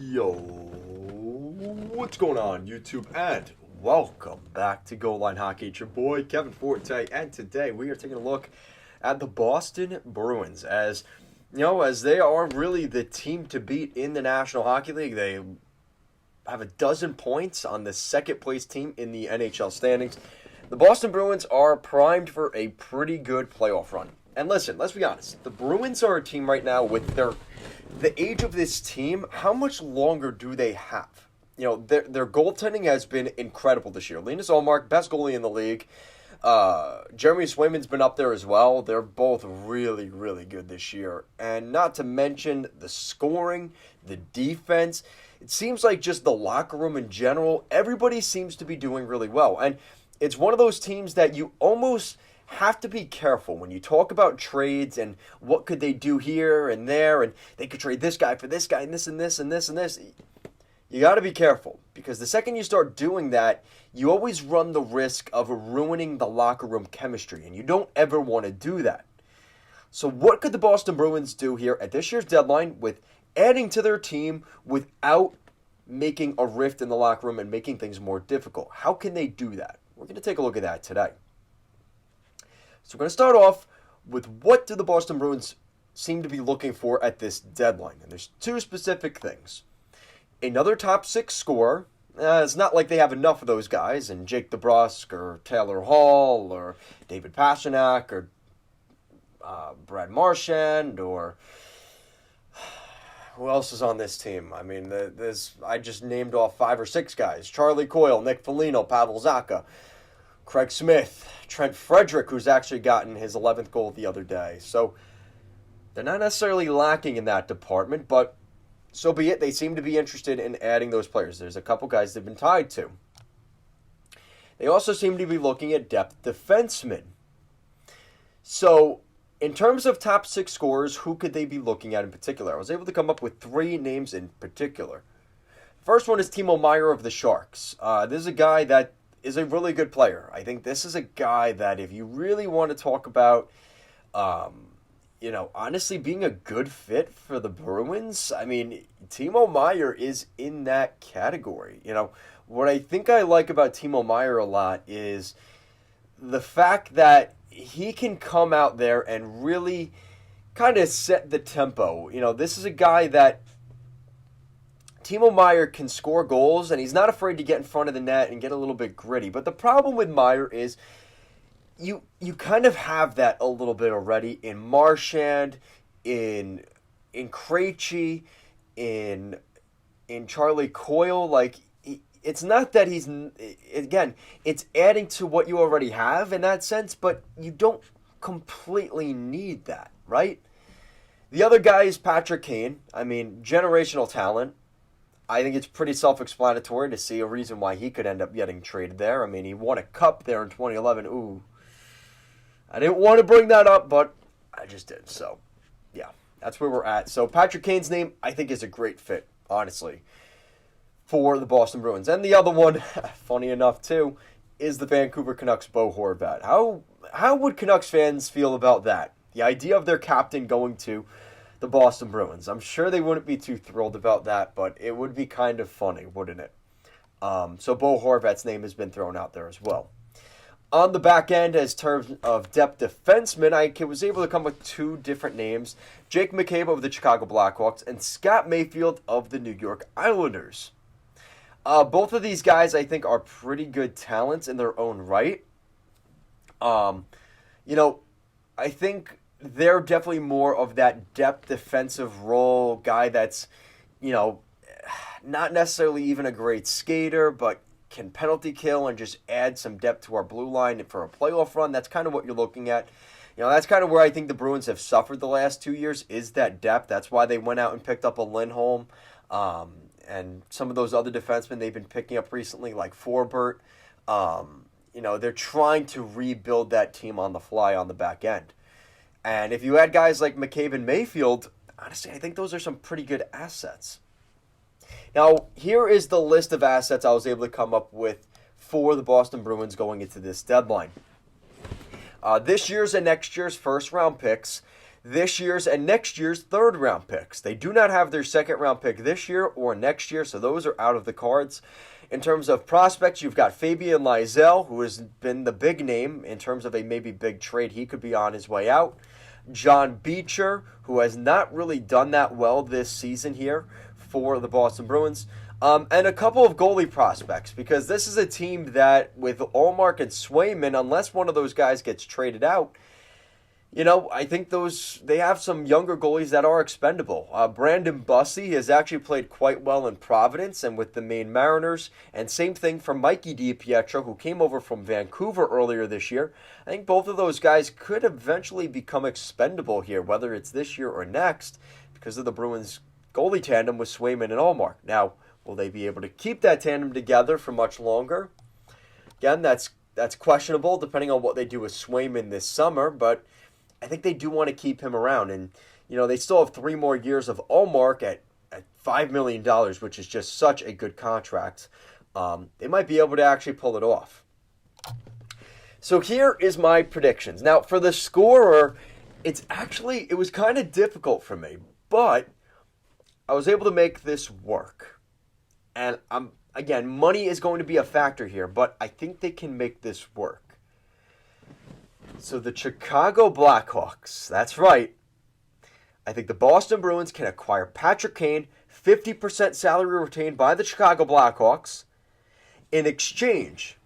Yo, what's going on, YouTube? And welcome back to Goal Line Hockey. It's your boy Kevin Forte, and today we are taking a look at the Boston Bruins, as as they are really the team to beat in the National Hockey League. They have a dozen points on the second place team in the NHL standings. The Boston Bruins are primed for a pretty good playoff run. And listen, let's be honest. The Bruins are a team right now with the age of this team. How much longer do they have? Their goaltending has been incredible this year. Linus Ullmark, best goalie in the league. Jeremy Swayman's been up there as well. They're both really, really good this year. And not to mention the scoring, the defense. It seems like just the locker room in general, everybody seems to be doing really well. And it's one of those teams that you almost have to be careful when you talk about trades and what could they do here and there, and they could trade this guy for this guy and this and this and this and this. You got to be careful, because the second you start doing that, you always run the risk of ruining the locker room chemistry, and you don't ever want to do that. So what could the Boston Bruins do here at this year's deadline with adding to their team without making a rift in the locker room and making things more difficult? How can they do that? We're going to take a look at that today. So we're going to start off with what do the Boston Bruins seem to be looking for at this deadline. And there's two specific things. Another top six scorer. It's not like they have enough of those guys, and Jake DeBrusk or Taylor Hall or David Pastrnak or Brad Marchand, or who else is on this team? I mean, I just named off 5 or 6 guys. Charlie Coyle, Nick Foligno, Pavel Zacha, Craig Smith, Trent Frederick, who's actually gotten his 11th goal the other day. So they're not necessarily lacking in that department, but so be it. They seem to be interested in adding those players. There's a couple guys they've been tied to. They also seem to be looking at depth defensemen. So in terms of top 6 scorers, who could they be looking at in particular? I was able to come up with 3 names in particular. First one is Timo Meier of the Sharks. This is a guy that is a really good player. I think this is a guy that if you really want to talk about, honestly being a good fit for the Bruins, I mean, Timo Meier is in that category. What I think I like about Timo Meier a lot is the fact that he can come out there and really kind of set the tempo. This is a guy that Timo Meier can score goals, and he's not afraid to get in front of the net and get a little bit gritty. But the problem with Meier is you kind of have that a little bit already in Marchand, in Krejci, in Charlie Coyle. Like, it's not that he's, again, it's adding to what you already have in that sense, but you don't completely need that, right? The other guy is Patrick Kane. I mean, generational talent. I think it's pretty self-explanatory to see a reason why he could end up getting traded there. I mean, he won a cup there in 2011. Ooh. I didn't want to bring that up, but I just did. So, yeah, that's where we're at. So, Patrick Kane's name, I think, is a great fit, honestly, for the Boston Bruins. And the other one, funny enough, too, is the Vancouver Canucks' Bo Horvat. How would Canucks fans feel about that? The idea of their captain going to the Boston Bruins. I'm sure they wouldn't be too thrilled about that, but it would be kind of funny, wouldn't it? So Bo Horvat's name has been thrown out there as well. On the back end, as terms of depth defensemen, I was able to come with 2 different names. Jake McCabe of the Chicago Blackhawks and Scott Mayfield of the New York Islanders. Both of these guys, I think, are pretty good talents in their own right. I think they're definitely more of that depth defensive role guy that's, not necessarily even a great skater, but can penalty kill and just add some depth to our blue line for a playoff run. That's kind of what you're looking at. That's kind of where I think the Bruins have suffered the last 2 years, is that depth. That's why they went out and picked up a Lindholm and some of those other defensemen they've been picking up recently, like Forbert. They're trying to rebuild that team on the fly on the back end. And if you add guys like McCabe and Mayfield, honestly, I think those are some pretty good assets. Now, here is the list of assets I was able to come up with for the Boston Bruins going into this deadline. This year's and next year's first-round picks, this year's and next year's third-round picks. They do not have their second-round pick this year or next year, so those are out of the cards. In terms of prospects, you've got Fabian Lysell, who has been the big name in terms of a maybe big trade. He could be on his way out. John Beecher, who has not really done that well this season here for the Boston Bruins. And a couple of goalie prospects, because this is a team that, with Ullmark and Swayman, unless one of those guys gets traded out, I think they have some younger goalies that are expendable. Brandon Bussey has actually played quite well in Providence and with the Maine Mariners. And same thing for Mikey DiPietro, who came over from Vancouver earlier this year. I think both of those guys could eventually become expendable here, whether it's this year or next, because of the Bruins' goalie tandem with Swayman and Ullmark. Now, will they be able to keep that tandem together for much longer? Again, that's questionable depending on what they do with Swayman this summer, but I think they do want to keep him around. And, they still have 3 more years of Ullmark at $5 million, which is just such a good contract. They might be able to actually pull it off. So here is my predictions. Now, for the scorer, it was kind of difficult for me, but I was able to make this work. And again, money is going to be a factor here, but I think they can make this work. So the Chicago Blackhawks, that's right. I think the Boston Bruins can acquire Patrick Kane, 50% salary retained by the Chicago Blackhawks. In exchange,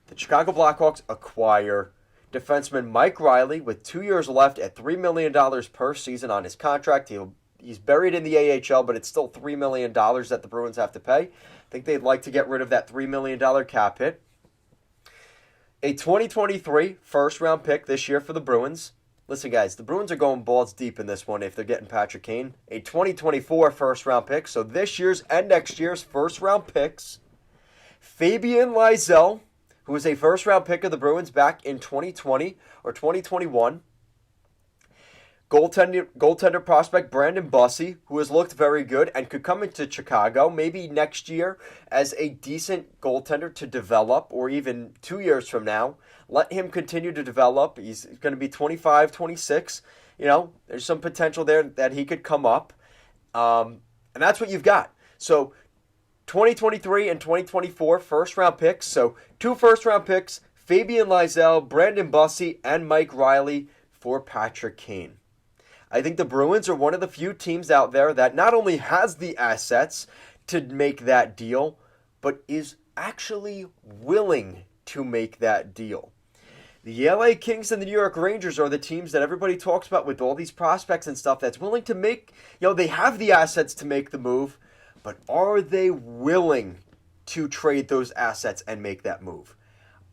the Chicago Blackhawks acquire defenseman Mike Riley with 2 years left at $3 million per season on his contract. He's buried in the AHL, but it's still $3 million that the Bruins have to pay. I think they'd like to get rid of that $3 million cap hit. A 2023 first-round pick this year for the Bruins. Listen, guys, the Bruins are going balls deep in this one if they're getting Patrick Kane. A 2024 first-round pick, so this year's and next year's first-round picks. Fabian Lysell, who was a first-round pick of the Bruins back in 2020 or 2021. Goaltender prospect Brandon Bussey, who has looked very good and could come into Chicago maybe next year as a decent goaltender to develop, or even 2 years from now. Let him continue to develop. He's going to be 25, 26. There's some potential there that he could come up. And that's what you've got. So 2023 and 2024 first-round picks. So 2 first-round picks, Fabian Lysell, Brandon Bussey, and Mike Riley for Patrick Kane. I think the Bruins are one of the few teams out there that not only has the assets to make that deal, but is actually willing to make that deal. The LA Kings and the New York Rangers are the teams that everybody talks about with all these prospects and stuff that's willing to make, they have the assets to make the move, but are they willing to trade those assets and make that move?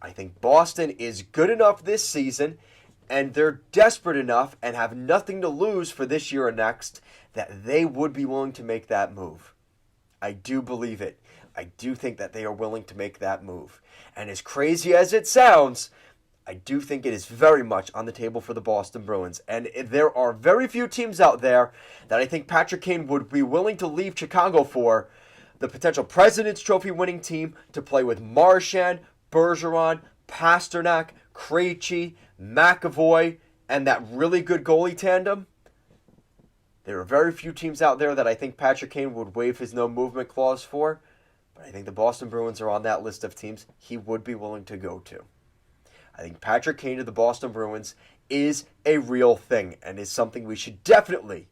I think Boston is good enough this season, and they're desperate enough and have nothing to lose for this year or next that they would be willing to make that move. I do believe it. I do think that they are willing to make that move. And as crazy as it sounds, I do think it is very much on the table for the Boston Bruins. And there are very few teams out there that I think Patrick Kane would be willing to leave Chicago for. The potential President's Trophy winning team to play with Marchand, Bergeron, Pasternak, Krejci, McAvoy, and that really good goalie tandem. There are very few teams out there that I think Patrick Kane would waive his no-movement clause for, but I think the Boston Bruins are on that list of teams he would be willing to go to. I think Patrick Kane to the Boston Bruins is a real thing and is something we should definitely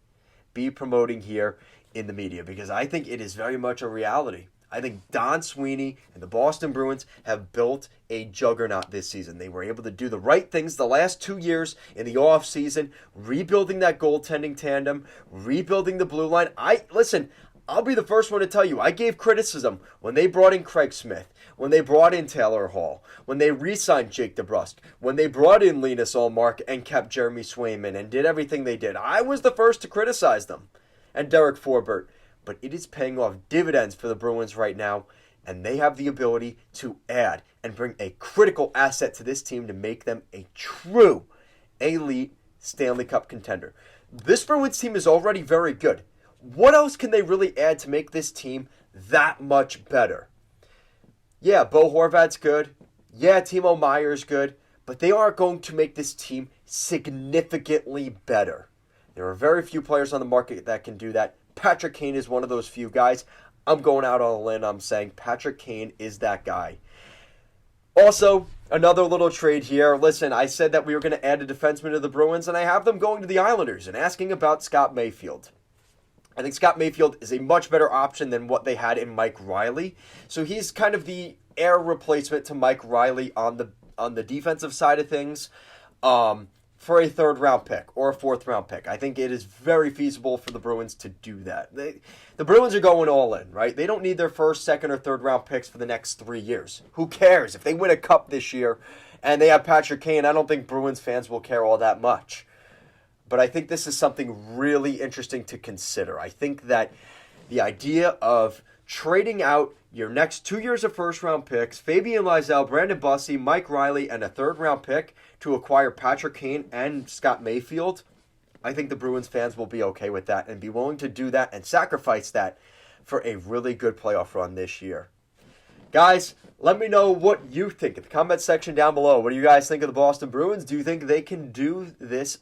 be promoting here in the media, because I think it is very much a reality. I think Don Sweeney and the Boston Bruins have built a juggernaut this season. They were able to do the right things the last 2 years in the offseason, rebuilding that goaltending tandem, rebuilding the blue line. I'll be the first one to tell you, I gave criticism when they brought in Craig Smith, when they brought in Taylor Hall, when they re-signed Jake DeBrusk, when they brought in Linus Ullmark and kept Jeremy Swayman and did everything they did. I was the first to criticize them, and Derek Forbert. But it is paying off dividends for the Bruins right now, and they have the ability to add and bring a critical asset to this team to make them a true elite Stanley Cup contender. This Bruins team is already very good. What else can they really add to make this team that much better? Yeah, Bo Horvat's good. Yeah, Timo Meier's good. But they aren't going to make this team significantly better. There are very few players on the market that can do that. Patrick Kane is one of those few guys. I'm going out on a limb. I'm saying Patrick Kane is that guy. Also, another little trade here. Listen, I said that we were going to add a defenseman to the Bruins, and I have them going to the Islanders and asking about Scott Mayfield. I think Scott Mayfield is a much better option than what they had in Mike Riley. So he's kind of the air replacement to Mike Riley on the defensive side of things. For a third-round pick or a fourth-round pick. I think it is very feasible for the Bruins to do that. The Bruins are going all in, right? They don't need their first, second, or third-round picks for the next 3 years. Who cares? If they win a cup this year and they have Patrick Kane, I don't think Bruins fans will care all that much. But I think this is something really interesting to consider. I think that the idea of trading out your next 2 years of first-round picks, Fabian Lysell, Brandon Bussey, Mike Riley, and a third-round pick to acquire Patrick Kane and Scott Mayfield, I think the Bruins fans will be okay with that and be willing to do that and sacrifice that for a really good playoff run this year. Guys, let me know what you think in the comment section down below. What do you guys think of the Boston Bruins? Do you think they can do this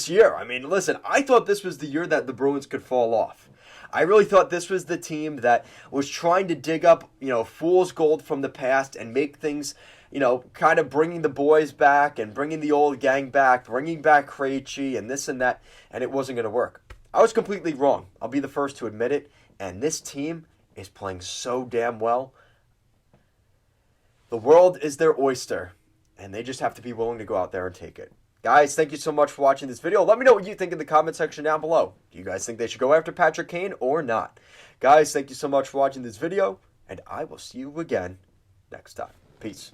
year? I mean, listen, I thought this was the year that the Bruins could fall off. I really thought this was the team that was trying to dig up, fool's gold from the past and make things, kind of bringing the boys back and bringing the old gang back, bringing back Krejci and this and that, and it wasn't going to work. I was completely wrong. I'll be the first to admit it, and this team is playing so damn well. The world is their oyster, and they just have to be willing to go out there and take it. Guys, thank you so much for watching this video. Let me know what you think in the comment section down below. Do you guys think they should go after Patrick Kane or not? Guys, thank you so much for watching this video, and I will see you again next time. Peace.